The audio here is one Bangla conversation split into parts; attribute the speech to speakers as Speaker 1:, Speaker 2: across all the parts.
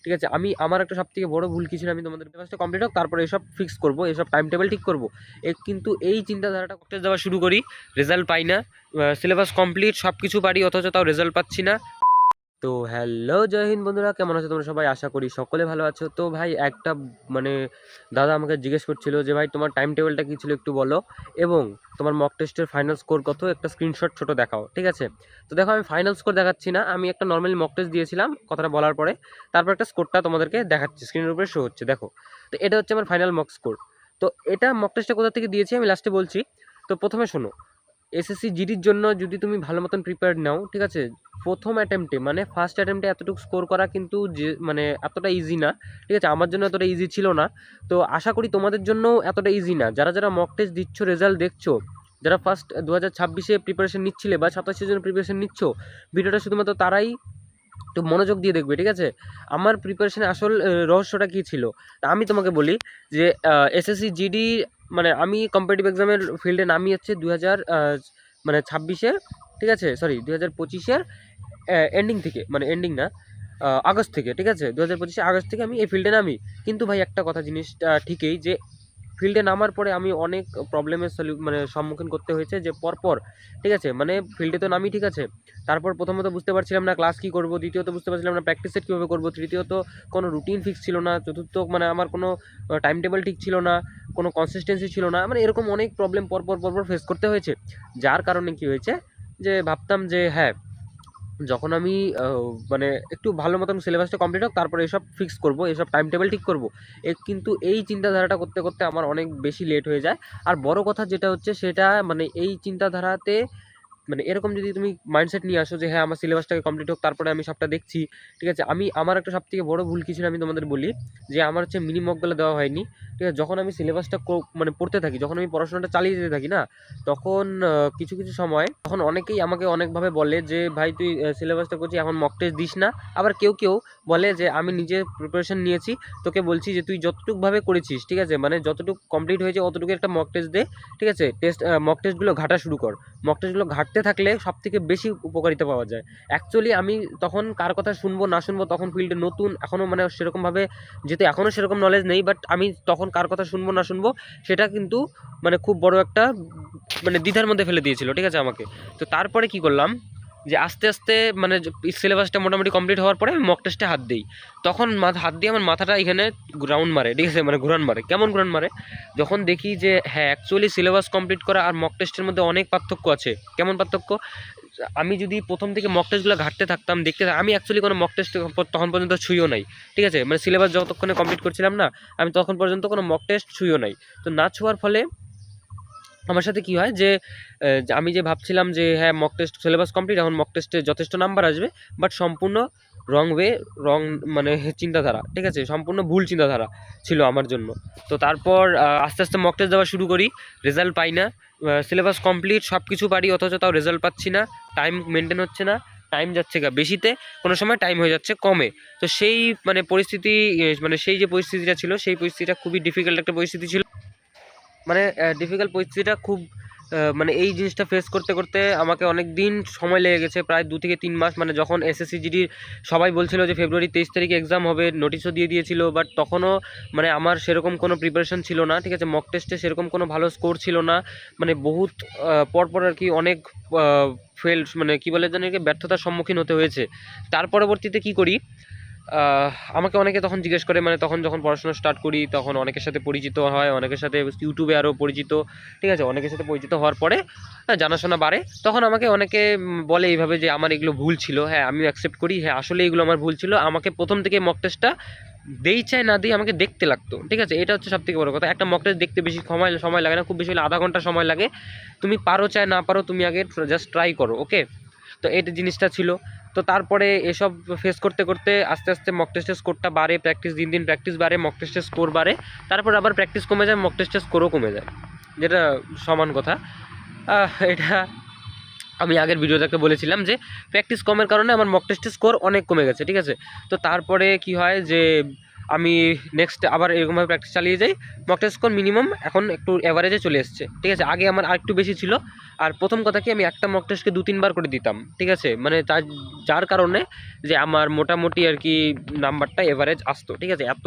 Speaker 1: ঠিক আছে? আমি আমার একটা সবথেকে বড় ভুল কি ছিল, আমি তোমাদের সিলেবাসটা কমপ্লিট হোক তারপরে এসব ফিক্স করব, এসব টাইম টেবিল ঠিক করব। কিন্তু এই চিন্তাধারাটা করতে যাওয়া শুরু করি, রেজাল্ট পাই না। সিলেবাস কমপ্লিট সব কিছু পারি, অথচ তাও রেজাল্ট পাচ্ছি না। তো হ্যালো, জয় হিন্দ বন্ধুরা, কেমন আছো তোমরা সবাই? আশা করি সকলে ভালো আছো। তো ভাই একটা মানে দাদা আমাকে জিজ্ঞেস করছিল যে ভাই তোমার টাইম টেবিলটা কী ছিল একটু বলো, এবং তোমার মক টেস্টের ফাইনাল স্কোর কত, একটা স্ক্রিনশট ছোটো দেখাও, ঠিক আছে? তো দেখো, আমি ফাইনাল স্কোর দেখাচ্ছি না, আমি একটা নর্মালি মক টেস্ট দিয়েছিলাম কথাটা বলার পরে, তারপর একটা স্কোরটা তোমাদেরকে দেখাচ্ছি, স্ক্রিনের উপরে শো হচ্ছে, দেখো। তো এটা হচ্ছে আমার ফাইনাল মক স্কোর। তো এটা মক টেস্টটা কোথা থেকে দিয়েছি আমি লাস্টে বলছি। তো প্রথমে শোনো, এসএসসি জিডির জন্য যদি তুমি ভালো মতন প্রিপেয়ার্ড নাও, ঠিক আছে, প্রথম অ্যাটেম্পটে মানে ফার্স্ট অ্যাটেম্পটে এতটুকু স্কোর করা কিন্তু যে মানে এতটা ইজি না, ঠিক আছে? আমার জন্য এতটা ইজি ছিল না। তো আশা করি তোমাদের জন্যও এতটা ইজি না। যারা যারা মক টেস্ট দিচ্ছ, রেজাল্ট দেখছো, যারা ফার্স্ট 2026-এ প্রিপারেশন নিচ্ছিলে বা 27-এর জন্য প্রিপারেশন নিচ্ছ, ভিডিওটা শুধুমাত্র তারাই একটু মনোযোগ দিয়ে দেখবে, ঠিক আছে? আমার প্রিপারেশনের আসল রহস্যটা কী ছিল তা আমি তোমাকে বলি। যে এসএসসি জিডি মানে আমি কম্পিটিটিভ এক্সামের ফিল্ডে নামি হচ্ছে 26-এর, ঠিক আছে, সরি 2025-এর এন্ডিং থেকে, মানে এন্ডিং না, আগস্ট থেকে, ঠিক আছে, 2025 আগস্ট থেকে আমি এই ফিল্ডে নামি। কিন্তু ভাই একটা কথা, জিনিসটা ঠিকই যে ফিল্ডে নামার পরে আমি অনেক প্রবলেমের মানে সম্মুখীন করতে হয়েছে, যে পরপর, ঠিক আছে, মানে ফিল্ডে তো নামি, ঠিক আছে, তারপর প্রথমত বুঝতে পারছিলাম না ক্লাস কী করবো, দ্বিতীয়ত বুঝতে পারছিলাম না প্র্যাকটিস সেট কীভাবে করবো, তৃতীয়ত কোনো রুটিন ফিক্স ছিল না, চতুর্থ মানে আমার কোনো টাইম টেবিল ঠিক ছিল না, কোনো কনসিস্টেন্সি ছিল না, মানে এরকম অনেক প্রবলেম পরপর ফেস করতে হয়েছে। যার কারণে কী হয়েছে, যে ভাবতাম যে হ্যাঁ, যখন আমি মানে একটু ভালো মতন সিলেবাসটা কমপ্লিট হোক তারপরে এসব ফিক্স করব, এসব টাইম টেবিল ঠিক করব। কিন্তু এই চিন্তাধারাটা করতে করতে আমার অনেক বেশি লেট হয়ে যায়। আর বড় কথা যেটা হচ্ছে সেটা মানে এই চিন্তাধারাতে মানে এরকম যদি তুমি মাইন্ডসেট নিয়ে আসো যে হ্যাঁ, আমার সিলেবাসটাকে কমপ্লিট হোক তারপরে আমি সবটা দেখছি, ঠিক আছে? আমার একটা সবথেকে বড় ভুল কি ছিল আমি তোমাদের বলি, যে আমার হচ্ছে মিনি মকগুলো দেওয়া হয়নি, ঠিক আছে? যখন আমি সিলেবাসটা মানে পড়তে থাকি, যখন আমি পড়াশোনাটা চালিয়ে যেতে থাকি না, তখন কিছু কিছু সময় তখন অনেকেই আমাকে অনেকভাবে বলে যে ভাই তুই সিলেবাসটা করছিস, এখন মক টেস্ট দিস না। আবার কেউ কেউ বলে যে আমি নিজে প্রিপারেশন নিয়েছি, তোকে বলছি যে তুই যতটুকুভাবে করেছিস, ঠিক আছে, মানে যতটুকু কমপ্লিট হয়েছে অতটুকু একটা মক টেস্ট দে, ঠিক আছে? মক টেস্টগুলো ঘাটা শুরু কর। মক টেস্টগুলো ঘাঁটতে থাকলে সবথেকে বেশি উপকারিতা পাওয়া যায়। অ্যাকচুয়ালি আমি তখন কার কথা শুনবো না শুনবো, তখন ফিল্ডে নতুন, এখনও মানে সেরকমভাবে যেহেতু এখনও সেরকম নলেজ নেই, বাট আমি তখন কার কথা শুনবো না শুনবো সেটা কিন্তু মানে খুব বড় একটা মানে দ্বিধার মধ্যে ফেলে দিয়েছিল, ঠিক আছে, আমাকে। তো তারপরে কি করলাম, যে আস্তে আস্তে মানে সিলেবাসটা মোটামুটি কমপ্লিট হওয়ার পরে আমি মক টেস্টে হাত দিই। তখন হাত দিয়ে আমার মাথাটা এখানে গ্রাউন্ড মারে, ঠিক আছে, মানে ঘুরান মারে। কেমন ঘুরান মারে? যখন দেখি যে হ্যাঁ, অ্যাকচুয়ালি সিলেবাস কমপ্লিট করা আর মক টেস্টের মধ্যে অনেক পার্থক্য আছে। কেমন পার্থক্য? আমি যদি প্রথম থেকে মক টেস্টগুলো ঘাঁটতে থাকতাম, আমি অ্যাকচুয়ালি কোনো মক টেস্ট তখন পর্যন্ত ছুঁইও নাই, ঠিক আছে? মানে সিলেবাস যতক্ষণে কমপ্লিট করছিলাম না, আমি তখন পর্যন্ত কোনো মক টেস্ট ছুঁইও নাই। তো না ছোঁয়ার ফলে আমার সাথে কি হয় যে আমি যে ভাবছিলাম যে হ্যাঁ, মক টেস্ট সিলেবাস কমপ্লিট, এখন মক টেস্টে যথেষ্ট নাম্বার আসবে, বাট সম্পূর্ণ রং ওয়ে, রং মানে চিন্তাধারা, ঠিক আছে, সম্পূর্ণ ভুল চিন্তাধারা ছিল আমার জন্য। তো তারপর আস্তে আস্তে মক টেস্ট দেওয়া শুরু করি, রেজাল্ট পাই না। সিলেবাস কমপ্লিট সব কিছু পারি, অথচ তাও রেজাল্ট পাচ্ছি না। টাইম মেনটেন হচ্ছে না, টাইম যাচ্ছে বেশিতে, কোনো সময় টাইম হয়ে যাচ্ছে কমে। তো সেই মানে পরিস্থিতি, মানে সেই যে পরিস্থিতিটা ছিল, সেই পরিস্থিতিটা খুবই ডিফিকাল্ট একটা পরিস্থিতি ছিল। মানে ডিফিকাল্ট পরিস্থিতিটা খুব মানে এই জিনিসটা ফেস করতে করতে আমাকে অনেক দিন সময় লেগে গেছে, প্রায় 2 থেকে 3 মাস। মানে যখন এসএসসি জিডির সবাই বলছিল যে ফেব্রুয়ারি 23 তারিখে এক্সাম হবে, নোটিশও দিয়ে দিয়েছিল, বাট তখনও মানে আমার সেরকম কোনো প্রিপারেশন ছিল না, ঠিক আছে? মক টেস্টে সেরকম কোনো ভালো স্কোর ছিল না, মানে বহুত পরপর আর কি অনেক মানে কী বলে জানি, ব্যর্থতার সম্মুখীন হতে হয়েছে। তার পরবর্তীতে কী করি, আমাকে অনেকে তখন জিজ্ঞেস করে, মানে তখন যখন পড়াশোনা স্টার্ট করি তখন অনেকের সাথে পরিচিত হয়, অনেকের সাথে ইউটিউবে আরও পরিচিত, ঠিক আছে, অনেকের সাথে পরিচিত হওয়ার পরে জানাশোনা বাড়ে। তখন আমাকে অনেকে বলে এইভাবে যে আমার এগুলো ভুল ছিল। হ্যাঁ, আমিও অ্যাকসেপ্ট করি, হ্যাঁ আসলে এগুলো আমার ভুল ছিল। আমাকে প্রথম থেকে মক টেস্টটা দেই চাই না দিই, আমাকে দেখতে লাগতো, ঠিক আছে? এটা হচ্ছে সবথেকে বড় কথা। একটা মক টেস্ট দেখতে বেশি সময় লাগে না, খুব বেশি হলে আধা ঘন্টা সময় লাগে। তুমি পারো চাই না পারো, তুমি আগে জাস্ট ট্রাই করো, ওকে? তো এই জিনিসটা ছিল। তো তারপরে এসব ফেস করতে করতে আস্তে আস্তে মক টেস্টের স্কোরটা বাড়ে, প্র্যাকটিস দিন দিন প্র্যাকটিস বাড়ে, মক টেস্টের স্কোর বাড়ে। তারপর আবার প্র্যাকটিস কমে যায়, মক টেস্টের স্কোরও কমে যায়, যেটা সমান কথা। এটা আমি আগের ভিডিওটাকে বলেছিলাম যে প্র্যাকটিস কমের কারণে আমার মক টেস্টের স্কোর অনেক কমে গেছে, ঠিক আছে? তো তারপরে কি হয় যে আমি নেক্সট আবার এরকমভাবে প্র্যাকটিস চালিয়ে যাই। মক টেস্ট স্কোর মিনিমাম এখন একটু অ্যাভারেজে চলে এসছে, ঠিক আছে। আগে আমার আরেকটু বেশি ছিল। আর প্রথম কথা কি, আমি একটা মক টেস্টকে 2-3 বার করে দিতাম, ঠিক আছে, মানে যার কারণে যে আমার মোটামুটি আর কি নাম্বারটা এভারেজ আসতো, ঠিক আছে, এত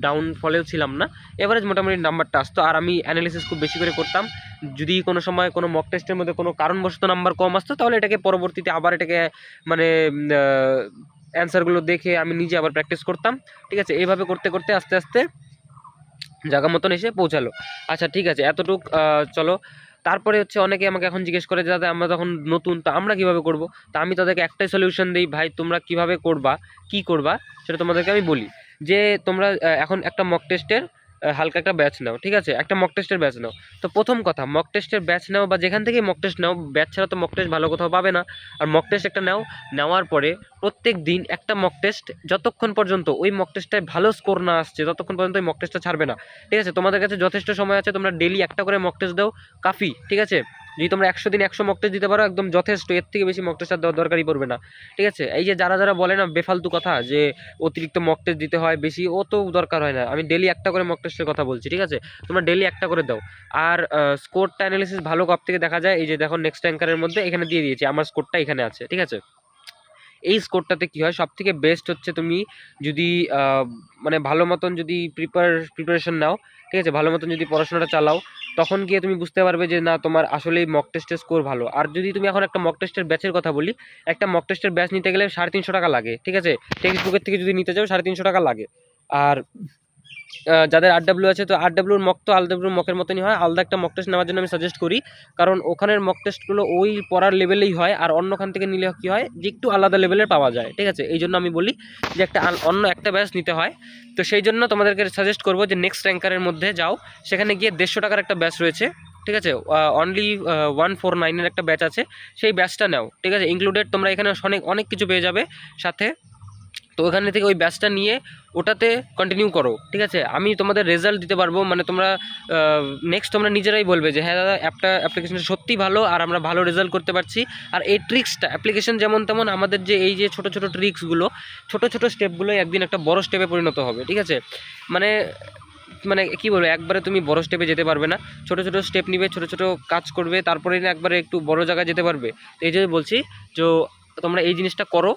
Speaker 1: ডাউনফলেও ছিলাম না, এভারেজ মোটামুটি নাম্বারটা আসতো। আর আমি অ্যানালিসিস খুব বেশি করে করতাম। যদি কোনো সময় কোনো মক টেস্টের মধ্যে কোনো কারণবশত নাম্বার কম আসতো, তাহলে এটাকে পরবর্তীতে আবার এটাকে মানে অ্যান্সারগুলো দেখে আমি নিজে আবার প্র্যাকটিস করতাম, ঠিক আছে। এইভাবে করতে করতে আস্তে আস্তে জায়গা মতন এসে পৌঁছালো। আচ্ছা ঠিক আছে, এতটুক চলো। তারপরে হচ্ছে অনেকে আমাকে এখন জিজ্ঞেস করে, যাতে আমরা তখন নতুন, তো আমরা কীভাবে করব। তা আমি তাদেরকে একটাই সলিউশন দিই, ভাই তোমরা কীভাবে করবা, কী করবা সেটা তোমাদেরকে আমি বলি। যে তোমরা এখন একটা মক টেস্টের হালকা একটা ব্যাচ নাও, ঠিক আছে, একটা মক টেস্টের ব্যাচ নাও। তো প্রথম কথা, মক টেস্টের ব্যাচ নাও বা যেখান থেকেই মক টেস্ট নাও, ব্যাচ ছাড়া তো মক টেস্ট ভালো কোথাও পাবে না। আর মক টেস্ট একটা নাও, নেওয়ার পরে প্রত্যেক দিন একটা মক টেস্ট, যতক্ষণ পর্যন্ত ওই মক টেস্টটায় ভালো স্কোর না আসছে ততক্ষণ পর্যন্ত ওই মক টেস্টটা ছাড়বে না, ঠিক আছে। তোমাদের কাছে যথেষ্ট সময় আছে, তোমরা ডেলি একটা করে মক টেস্ট দাও, কাফি, ঠিক আছে। যদি তোমরা 100 দিন 100 মক টেস্ট দিতে পারো, একদম যথেষ্ট, এর থেকে বেশি মক টেস্ট আর দেওয়ার দরকারই পড়বে না, ঠিক আছে। এই যে যারা যারা বলে না বেফালতু কথা, যে অতিরিক্ত মক টেস্ট দিতে হয় বেশি, ও তো দরকার হয় না। আমি ডেলি একটা করে মক টেস্টের কথা বলছি, ঠিক আছে। তোমরা ডেলি একটা করে দাও। আর স্কোরটা অ্যানালিসিস ভালো কপ থেকে দেখা যায়, এই যে দেখো নেক্সট র্যাঙ্কারের মধ্যে এখানে দিয়ে দিয়েছি, আমার স্কোরটা এখানে আছে, ঠিক আছে। এই স্কোরটাতে কী হয়, সবথেকে বেস্ট হচ্ছে তুমি যদি মানে ভালো মতন যদি প্রিপারেশন নাও, ঠিক আছে, ভালো মতন যদি পড়াশোনাটা চালাও, তখন গিয়ে তুমি বুঝতে পারবে যে না, তোমার আসলেই মক টেস্টের স্কোর ভালো। আর যদি তুমি এখন একটা মক টেস্টের ব্যাচের কথা বলি, একটা মক টেস্টের ব্যাচ নিতে গেলে 350 টাকা লাগে, ঠিক আছে। টেক্সট বুকের থেকে যদি নিতে যাও 350 টাকা লাগে। আর যাদের আরডব্লিউ আছে, তো আরডব্লিউর মক তো আরডব্লিউর মকের মতনই হয়, আলাদা একটা মক টেস্ট নেওয়ার জন্য আমি সাজেস্ট করি। কারণ ওখানের মক টেস্টগুলো ওই পড়ার লেভেলেই হয়, আর অন্যখান থেকে নিলে কী হয়, যে একটু আলাদা লেভেলের পাওয়া যায়, ঠিক আছে। এই জন্য আমি বলি যে অন্য একটা ব্যাচ নিতে হয়। তো সেই জন্য তোমাদেরকে সাজেস্ট করবো যে নেক্সট র্যাঙ্কারের মধ্যে যাও, সেখানে গিয়ে 150 টাকার একটা ব্যাচ রয়েছে, ঠিক আছে। অনলি 149-এর একটা ব্যাচ আছে, সেই ব্যাচটা নাও, ঠিক আছে। ইনক্লুডেড তোমরা এখানে অনেক কিছু পেয়ে যাবে সাথে। তো ওখানে থেকে ওই ব্যাচটা নিয়ে ওটাতে কন্টিনিউ করো, ঠিক আছে। আমি তোমাদের রেজাল্ট দিতে পারবো, মানে তোমরা নেক্সট তোমরা নিজেরাই বলবে যে হ্যাঁ দাদা, অ্যাপ্লিকেশনটা সত্যিই ভালো, আর আমরা ভালো রেজাল্ট করতে পারছি। আর এই ট্রিক্সটা, অ্যাপ্লিকেশন যেমন তেমন, আমাদের যে এই যে ছোটো ছোটো ট্রিক্সগুলো, ছোটো ছোটো স্টেপগুলোই একদিন একটা বড় স্টেপে পরিণত হবে, ঠিক আছে। মানে মানে কী বলবো, একবারে তুমি বড় স্টেপে যেতে পারবে না, ছোটো ছোটো স্টেপ নিবে, ছোটো ছোটো কাজ করবে, তারপরে না একবারে একটু বড় জায়গায় যেতে পারবে। তো এই জন্য বলছি যে তোমরা এই জিনিসটা করো,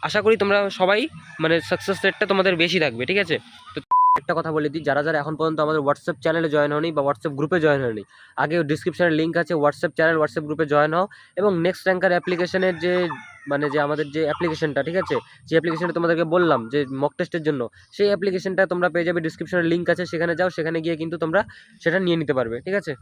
Speaker 1: আশা করি তোমরা সবাই মানে সাকসেস রেটটা তোমাদের বেশি থাকবে, ঠিক আছে। তো একটা কথা বলে দিই, যারা যারা এখন পর্যন্ত আমাদের হোয়াটসঅ্যাপ চ্যানেলে জয়েন হয়নি বা হোয়াটসঅ্যাপ গ্রুপে জয়েন হয়নি, আগে ডিসক্রিপশানে লিঙ্ক আছে, হোয়াটসঅ্যাপ চ্যানেল, হোয়াটসঅ্যাপ গ্রুপে জয়েন হও। এবং নেক্সট র্যাঙ্কার অ্যাপ্লিকেশনের যে মানে যে আমাদের যে অ্যাপ্লিকেশনটা, ঠিক আছে, যে অ্যাপ্লিকেশনটা তোমাদেরকে বললাম যে মক টেস্টের জন্য, সেই অ্যাপ্লিকেশনটা তোমরা পেয়ে যাবে, ডিসক্রিপশানে লিঙ্ক আছে, সেখানে যাও, সেখানে গিয়ে কিন্তু তোমরা সেটা নিয়ে নিতে পারবে, ঠিক আছে।